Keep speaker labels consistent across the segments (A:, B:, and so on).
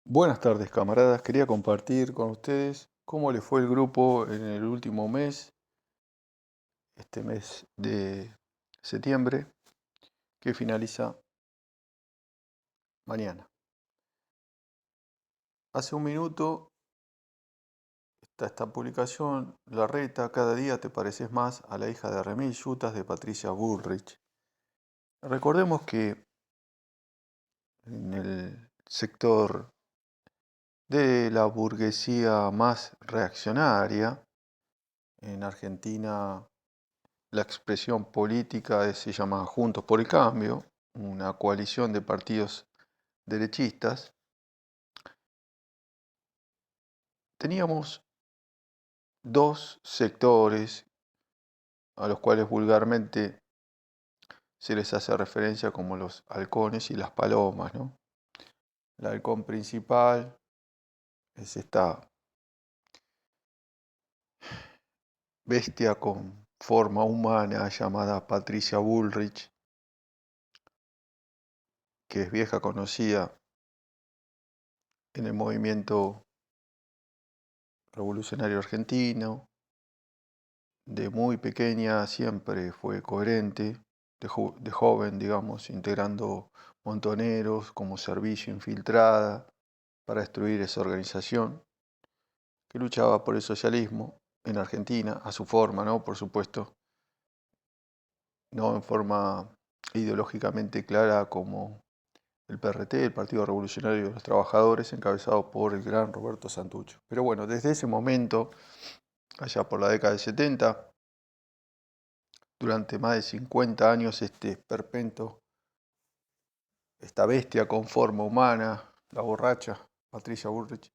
A: Buenas tardes, camaradas. Quería compartir con ustedes cómo le fue el grupo en el último mes, este mes de septiembre, que finaliza mañana. Hace un minuto está esta publicación, La Reta, cada día te pareces más a la hija de Remil Yutas de Patricia Bullrich. Recordemos que en el sector de la burguesía más reaccionaria, en Argentina la expresión política se llama Juntos por el Cambio, una coalición de partidos derechistas. Teníamos dos sectores a los cuales vulgarmente se les hace referencia como los halcones y las palomas, ¿no? El halcón principal es esta bestia con forma humana llamada Patricia Bullrich, que es vieja conocida en el movimiento revolucionario argentino. De muy pequeña siempre fue coherente, de joven, digamos, integrando montoneros como servicio infiltrada para destruir esa organización que luchaba por el socialismo en Argentina, a su forma, ¿no? Por supuesto, no en forma ideológicamente clara como el PRT, el Partido Revolucionario de los Trabajadores, encabezado por el gran Roberto Santucho. Pero bueno, desde ese momento, allá por la década del 70, durante más de 50 años, este esperpento, esta bestia con forma humana, la borracha, Patricia Bullrich,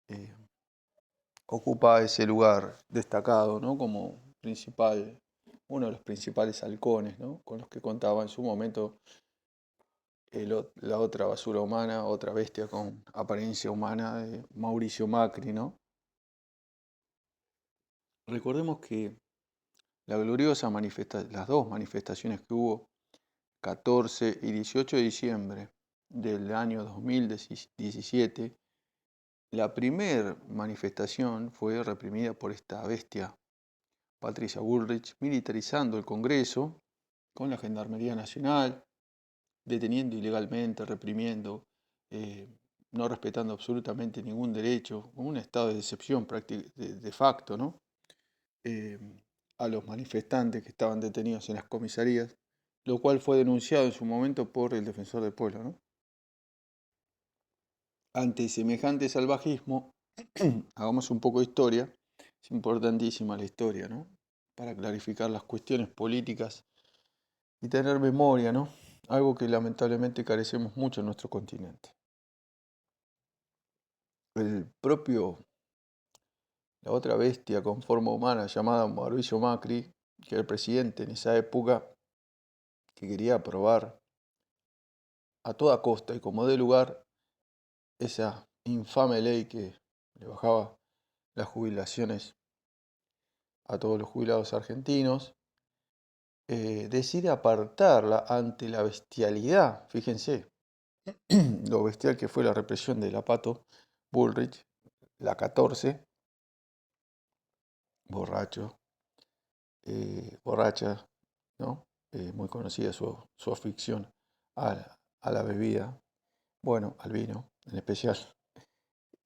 A: eh, ocupa ese lugar destacado, ¿no? Como principal, uno de los principales halcones, ¿no? Con los que contaba en su momento la otra basura humana, otra bestia con apariencia humana, de Mauricio Macri, ¿no? Recordemos que la gloriosa las dos manifestaciones que hubo 14 y 18 de diciembre del año 2017, la primera manifestación fue reprimida por esta bestia, Patricia Bullrich, militarizando el Congreso con la Gendarmería Nacional, deteniendo ilegalmente, reprimiendo, eh, no respetando absolutamente ningún derecho, un estado de excepción de facto, ¿no? Eh, a los manifestantes que estaban detenidos en las comisarías, lo cual fue denunciado en su momento por el defensor del pueblo, ¿no? Ante semejante salvajismo, hagamos un poco de historia. Es importantísima la historia, ¿no? Para clarificar las cuestiones políticas y tener memoria, ¿no? Algo que lamentablemente carecemos mucho en nuestro continente. La otra bestia con forma humana llamada Mauricio Macri, que era el presidente en esa época, que quería aprobar a toda costa y como de lugar esa infame ley que le bajaba las jubilaciones a todos los jubilados argentinos, decide apartarla ante la bestialidad, fíjense, lo bestial que fue la represión de la Pato Bullrich, la 14, borracho, borracha, ¿no? Muy conocida su afición a la bebida, bueno, al vino en especial.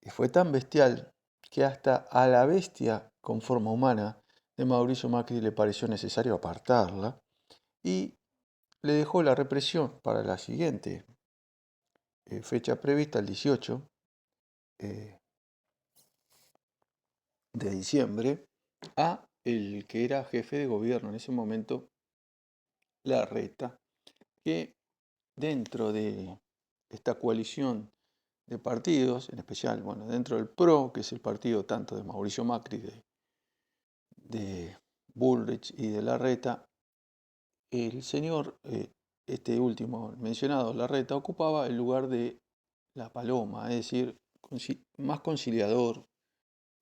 A: Y fue tan bestial que hasta a la bestia con forma humana de Mauricio Macri le pareció necesario apartarla y le dejó la represión para la siguiente fecha prevista, el 18 eh, de diciembre, a el que era jefe de gobierno en ese momento, Larreta, que dentro de esta coalición de partidos, en especial, bueno, dentro del PRO, que es el partido tanto de Mauricio Macri, de Bullrich y de Larreta, el señor, este último mencionado, Larreta, ocupaba el lugar de la paloma, es decir, más conciliador,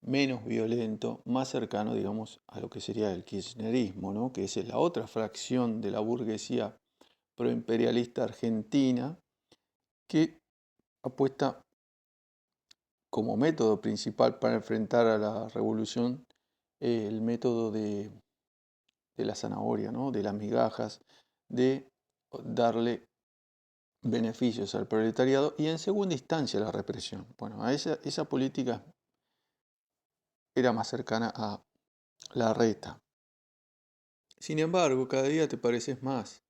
A: menos violento, más cercano, digamos, a lo que sería el kirchnerismo, ¿no? Que es la otra fracción de la burguesía proimperialista argentina que apuesta como método principal para enfrentar a la revolución el método de la zanahoria, ¿no? De las migajas, de darle beneficios al proletariado y en segunda instancia la represión. Bueno, esa política era más cercana a Larreta. Sin embargo, cada día te pareces más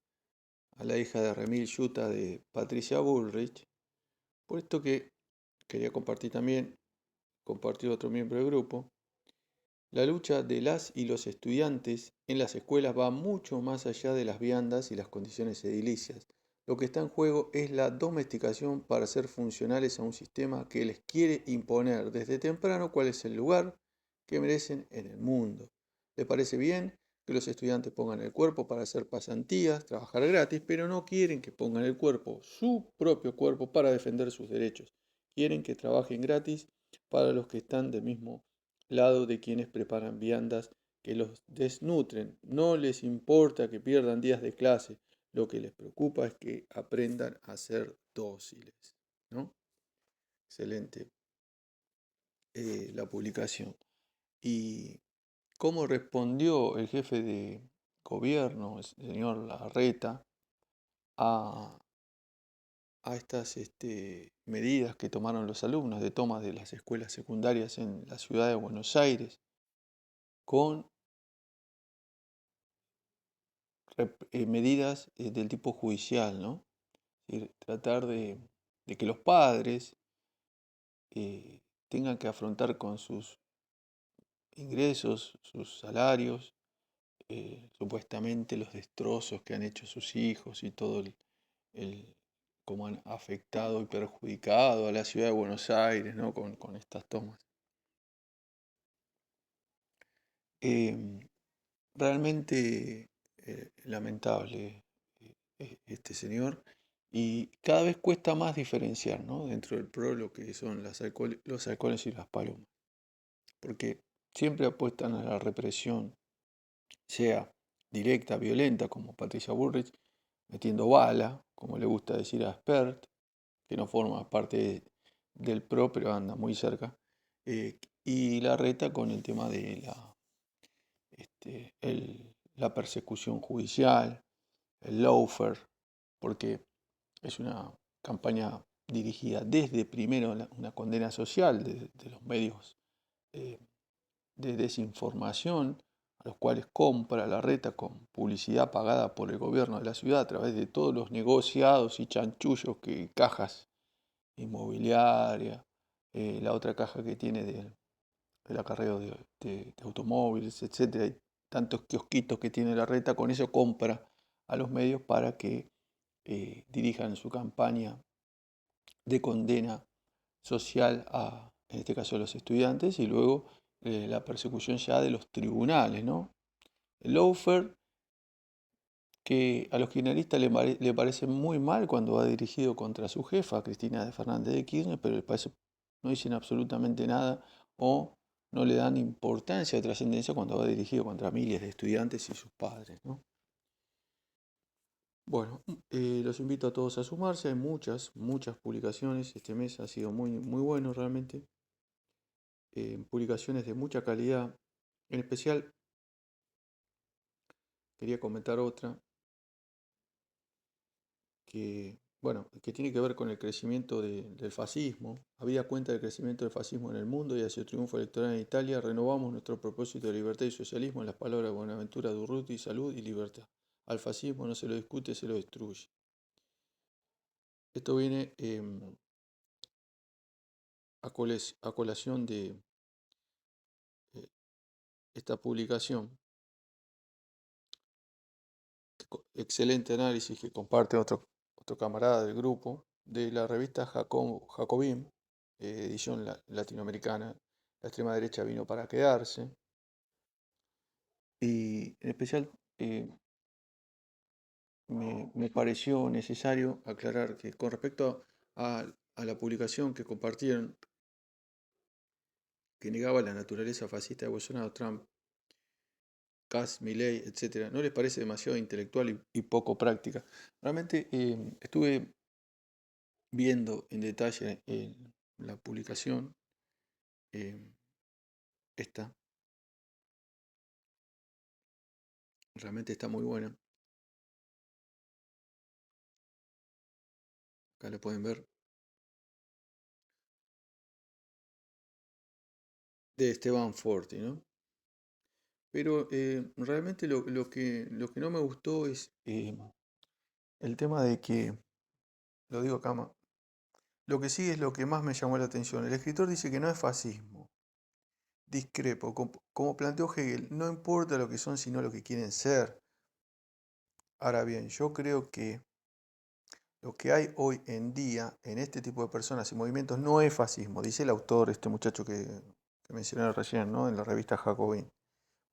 A: a la hija de Remil Yuta de Patricia Bullrich, por esto que quería compartir también, compartir otro miembro del grupo, la lucha de las y los estudiantes en las escuelas va mucho más allá de las viandas y las condiciones edilicias. Lo que está en juego es la domesticación para ser funcionales a un sistema que les quiere imponer desde temprano cuál es el lugar que merecen en el mundo. ¿Le parece bien que los estudiantes pongan el cuerpo para hacer pasantías, trabajar gratis, pero no quieren que pongan el cuerpo, su propio cuerpo, para defender sus derechos? Quieren que trabajen gratis para los que están del mismo lado de quienes preparan viandas que los desnutren. No les importa que pierdan días de clase, lo que les preocupa es que aprendan a ser dóciles, ¿no? Excelente la publicación. ¿Y cómo respondió el jefe de gobierno, el señor Larreta, a, a estas medidas que tomaron los alumnos de toma de las escuelas secundarias en la ciudad de Buenos Aires, con medidas del tipo judicial, ¿no? Es decir, tratar de que los padres tengan que afrontar con sus ingresos, sus salarios, supuestamente los destrozos que han hecho sus hijos y todo cómo han afectado y perjudicado a la ciudad de Buenos Aires, ¿no? Con estas tomas. Em, Realmente lamentable este señor, y cada vez cuesta más diferenciar, ¿no? Dentro del PRO lo que son los halcones y las palomas, porque siempre apuestan a la represión, sea directa, violenta, como Patricia Bullrich, metiendo bala, como le gusta decir a Spert, que no forma parte del PRO, pero anda muy cerca, y Larreta con el tema de la persecución judicial, el lawfare, porque es una campaña dirigida desde primero una condena social de los medios eh, de desinformación, a los cuales compra Larreta con publicidad pagada por el gobierno de la ciudad a través de todos los negociados y chanchullos que cajas inmobiliarias, la otra caja que tiene del acarreo de automóviles, etcétera, y tantos kiosquitos que tiene Larreta, con eso compra a los medios para que dirijan su campaña de condena social en este caso, a los estudiantes, y luego la persecución ya de los tribunales, ¿no? El lawfare, que a los kirchneristas le parece muy mal cuando va dirigido contra su jefa, Cristina de Fernández de Kirchner, pero les parece, no dicen absolutamente nada o no le dan importancia o trascendencia cuando va dirigido contra miles de estudiantes y sus padres, ¿no? Bueno, los invito a todos a sumarse, hay muchas publicaciones, este mes ha sido muy bueno realmente, publicaciones de mucha calidad, en especial quería comentar otra que, bueno, que tiene que ver con el crecimiento del fascismo. Habida cuenta del crecimiento del fascismo en el mundo y hacia el triunfo electoral en Italia, renovamos nuestro propósito de libertad y socialismo en las palabras de Buenaventura Durruti: salud y libertad. Al fascismo no se lo discute, se lo destruye. Esto viene a colación de eh, esta publicación, excelente análisis que comparte otro camarada del grupo, de la revista Jacobin, edición latinoamericana. La extrema derecha vino para quedarse. Y en especial me pareció necesario aclarar que con respecto a la publicación que compartieron, que negaba la naturaleza fascista de Bolsonaro, Trump, Kass, Milei, etcétera, ¿no les parece demasiado intelectual y poco práctica? Realmente estuve viendo en detalle la publicación eh, esta realmente está muy buena. Acá la pueden ver. De Esteban Forti, ¿no? Pero realmente lo que no me gustó es el tema de que, lo digo acá, lo que sí es lo que más me llamó la atención. El escritor dice que no es fascismo. Discrepo. Como planteó Hegel, no importa lo que son, sino lo que quieren ser. Ahora bien, yo creo que lo que hay hoy en día en este tipo de personas y movimientos no es fascismo, dice el autor, este muchacho que mencioné recién, ¿no? En la revista Jacobin.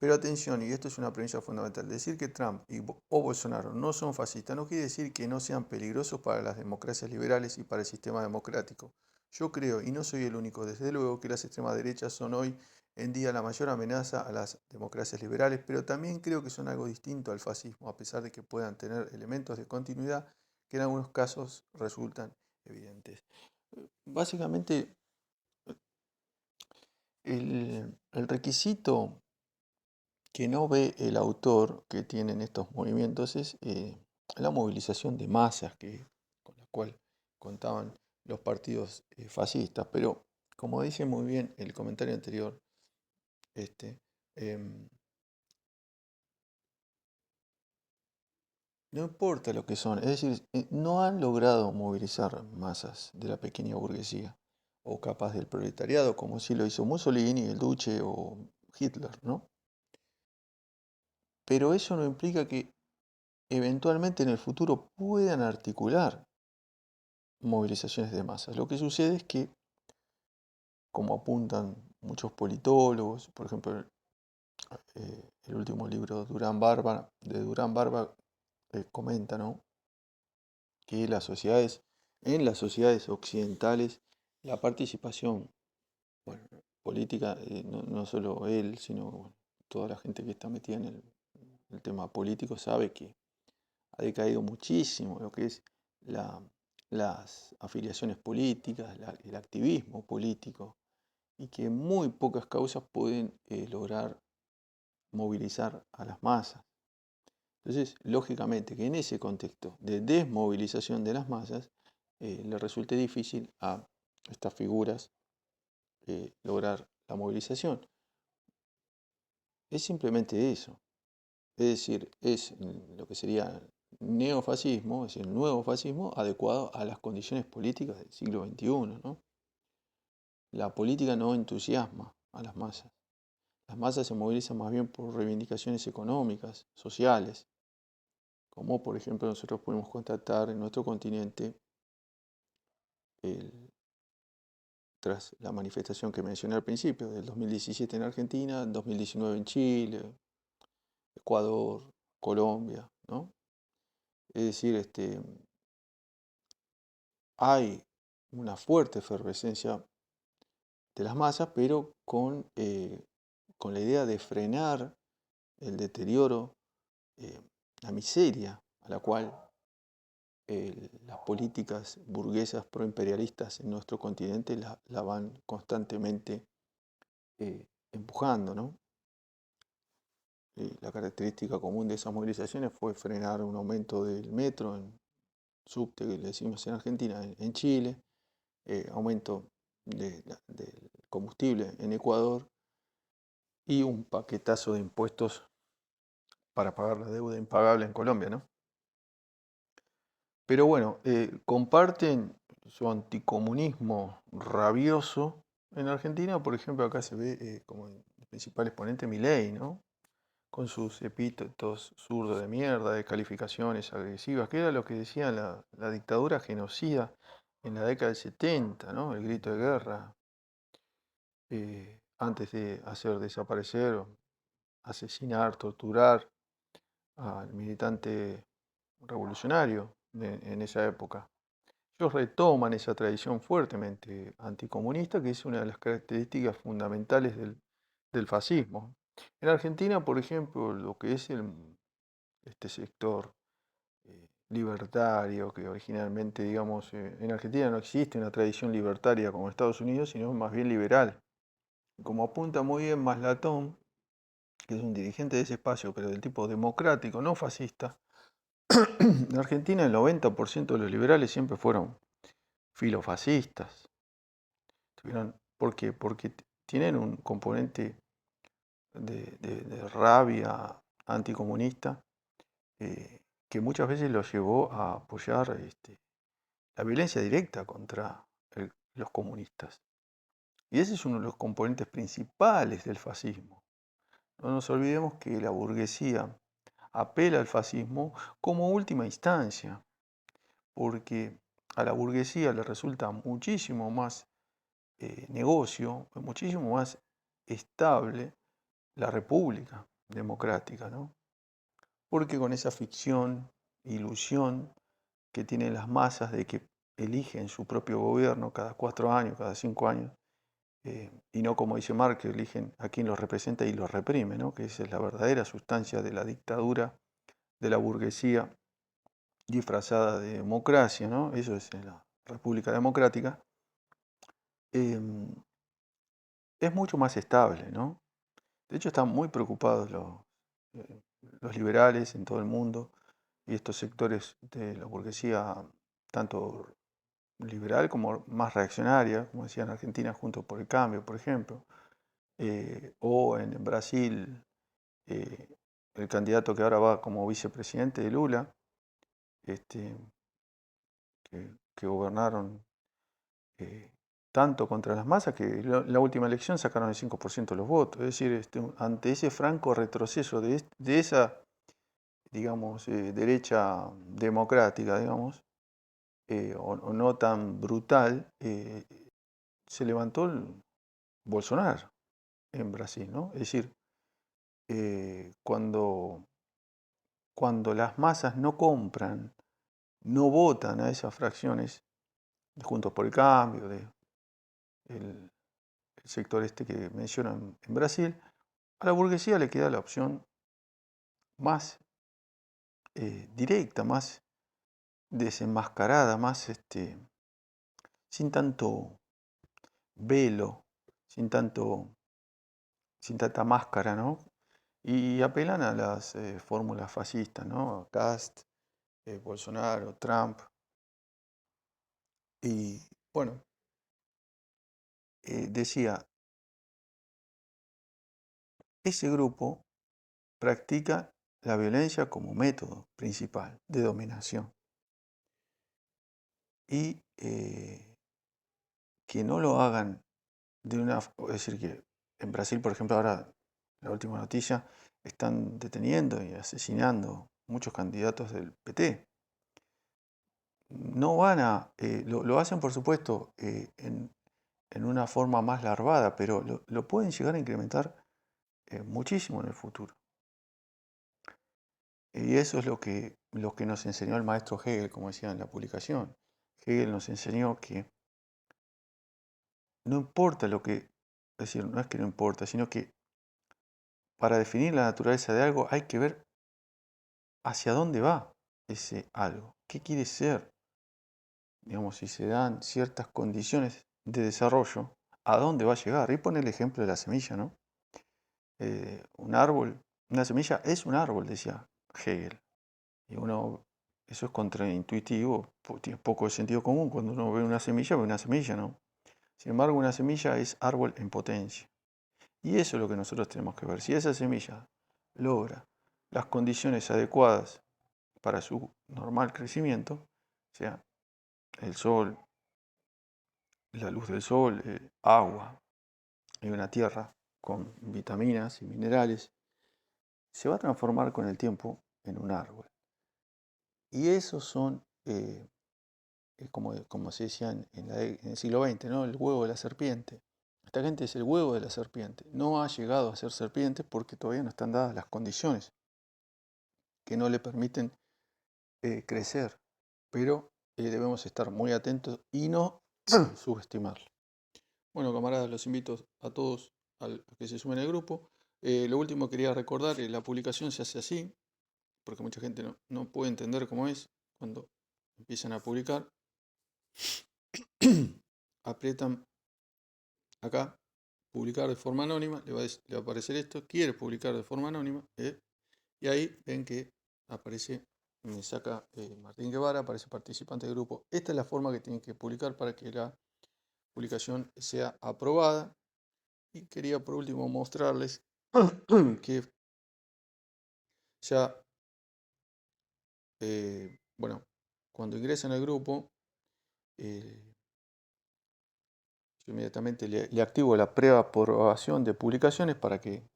A: Pero atención, y esto es una premisa fundamental, decir que Trump o Bolsonaro no son fascistas no quiere decir que no sean peligrosos para las democracias liberales y para el sistema democrático. Yo creo, y no soy el único, desde luego que las extremas derechas son hoy en día la mayor amenaza a las democracias liberales, pero también creo que son algo distinto al fascismo, a pesar de que puedan tener elementos de continuidad que en algunos casos resultan evidentes. Básicamente, el requisito que no ve el autor que tienen estos movimientos es la movilización de masas con la cual contaban los partidos fascistas. Pero, como dice muy bien el comentario anterior, este, em, no importa lo que son, es decir, no han logrado movilizar masas de la pequeña burguesía o capas del proletariado, como sí lo hizo Mussolini, el Duce o Hitler, ¿no? Pero eso no implica que eventualmente en el futuro puedan articular movilizaciones de masas. Lo que sucede es que, como apuntan muchos politólogos, por ejemplo, el último libro de Durán Barba comenta, ¿no? Que en las sociedades occidentales, la participación, bueno, política, no solo él, sino bueno, toda la gente que está metida en el tema político sabe que ha decaído muchísimo lo que es la, las afiliaciones políticas, el activismo político, y que muy pocas causas pueden lograr movilizar a las masas. Entonces, lógicamente que en ese contexto de desmovilización de las masas, le resulte difícil a estas figuras lograr la movilización. Es simplemente eso. Es decir, es lo que sería neofascismo, es el nuevo fascismo adecuado a las condiciones políticas del siglo XXI, ¿no? La política no entusiasma a las masas. Las masas se movilizan más bien por reivindicaciones económicas, sociales, como por ejemplo nosotros podemos constatar en nuestro continente el- tras la manifestación que mencioné al principio, del 2017 en Argentina, 2019 en Chile, Ecuador, Colombia, ¿no? Es decir, hay una fuerte efervescencia de las masas, pero con la idea de frenar el deterioro, eh, la miseria a la cual las políticas burguesas proimperialistas en nuestro continente la van constantemente eh, empujando, ¿no? La característica común de esas movilizaciones fue frenar un aumento del metro, en subte, que le decimos en Argentina, en Chile, aumento del combustible en Ecuador y un paquetazo de impuestos para pagar la deuda impagable en Colombia, ¿no? Pero bueno, comparten su anticomunismo rabioso en Argentina, por ejemplo, acá se ve como el principal exponente Milei, ¿no? Con sus epítetos zurdo de mierda, de calificaciones agresivas, que era lo que decía la dictadura genocida en la década del 70, ¿no? El grito de guerra, antes de hacer desaparecer, o asesinar, torturar al militante revolucionario en esa época. Ellos retoman esa tradición fuertemente anticomunista, que es una de las características fundamentales del fascismo. En Argentina, por ejemplo, lo que es este sector libertario, que originalmente, digamos, en Argentina no existe una tradición libertaria como en Estados Unidos, sino más bien liberal. Como apunta muy bien Maslatón, que es un dirigente de ese espacio, pero del tipo democrático, no fascista, en Argentina el 90% de los liberales siempre fueron filofascistas. ¿Por qué? Porque tienen un componente de rabia anticomunista que muchas veces los llevó a apoyar la violencia directa contra los comunistas. Y ese es uno de los componentes principales del fascismo. No nos olvidemos que la burguesía apela al fascismo como última instancia, porque a la burguesía le resulta muchísimo más negocio, muchísimo más estable la república democrática, ¿no? Porque con esa ficción, ilusión que tienen las masas de que eligen su propio gobierno cada 4 años, cada 5 años, y no como dice Marx, que eligen a quien los representa y los reprime, ¿no? Que esa es la verdadera sustancia de la dictadura de la burguesía disfrazada de democracia, ¿no? Eso es en la República Democrática. Es mucho más estable, ¿no? De hecho, están muy preocupados los liberales en todo el mundo y estos sectores de la burguesía, tanto liberal como más reaccionaria, como decía en Argentina, Juntos por el Cambio, por ejemplo, o en Brasil, eh, el candidato que ahora va como vicepresidente de Lula, este, que gobernaron tanto contra las masas que la última elección sacaron el 5% de los votos. Es decir, ante ese franco retroceso de esa, digamos, derecha democrática, digamos, o no tan brutal, se levantó el Bolsonaro en Brasil, ¿no? Es decir, cuando las masas no compran, no votan a esas fracciones de Juntos por el Cambio, el sector este que mencionan en Brasil, a la burguesía le queda la opción más directa, más desenmascarada, más sin tanto velo, sin tanto, sin tanta máscara, ¿no? Y apelan a las fórmulas fascistas, ¿no? Cast, Bolsonaro, Trump. Y bueno, decía, ese grupo practica la violencia como método principal de dominación. Y que no lo hagan es decir, que en Brasil, por ejemplo, ahora, la última noticia, están deteniendo y asesinando muchos candidatos del PT. No van lo hacen por supuesto en una forma más larvada, pero lo pueden llegar a incrementar muchísimo en el futuro. Y eso es lo que nos enseñó el maestro Hegel, como decía en la publicación. Hegel nos enseñó que no importa es decir, no es que no importa, sino que para definir la naturaleza de algo hay que ver hacia dónde va ese algo, qué quiere ser. Digamos, si se dan ciertas condiciones de desarrollo, ¿a dónde va a llegar? Y pone el ejemplo de la semilla, ¿no? Un árbol, una semilla es un árbol, decía Hegel. Y eso es contraintuitivo, tiene poco de sentido común. Cuando uno ve una semilla, ¿no? Sin embargo, una semilla es árbol en potencia. Y eso es lo que nosotros tenemos que ver. Si esa semilla logra las condiciones adecuadas para su normal crecimiento, o sea, el sol, la luz del sol, agua y una tierra con vitaminas y minerales, se va a transformar con el tiempo en un árbol. Y esos son, como se decía en el siglo XX, ¿no? El huevo de la serpiente. Esta gente es el huevo de la serpiente. No ha llegado a ser serpiente porque todavía no están dadas las condiciones que no le permiten crecer. Pero debemos estar muy atentos y no subestimarlo. Bueno, camaradas, los invito a todos a que se sumen al grupo. Lo último quería recordar, la publicación se hace así, porque mucha gente no puede entender cómo es cuando empiezan a publicar. Aprietan acá publicar de forma anónima, le va a aparecer esto, quiere publicar de forma anónima, y ahí ven que aparece, me saca Martín Guevara, aparece participante del grupo. Esta es la forma que tienen que publicar para que la publicación sea aprobada. Y quería por último mostrarles que ya, bueno, cuando ingresan al grupo, yo inmediatamente le activo la preaprobación de publicaciones para que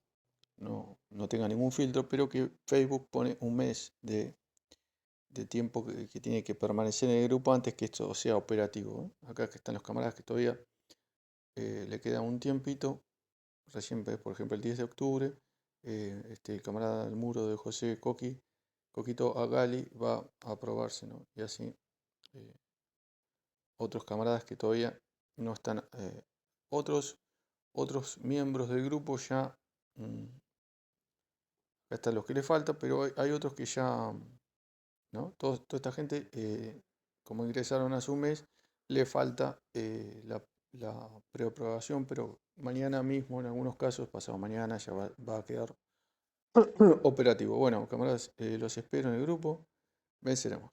A: no tenga ningún filtro, pero que Facebook pone un mes de tiempo que tiene que permanecer en el grupo antes que esto sea operativo. Acá que están los camaradas que todavía le queda un tiempito, recién, por ejemplo, el 10 de octubre, el camarada del muro de José Coquito Agali va a aprobarse, ¿no? Y así otros camaradas que todavía no están, otros miembros del grupo ya, acá están los que le falta, pero hay otros que ya, ¿no? Toda esta gente, como ingresaron hace un mes, le falta la preaprobación, pero mañana mismo, en algunos casos, pasado mañana, ya va a quedar operativo. Bueno, camaradas, los espero en el grupo. Venceremos.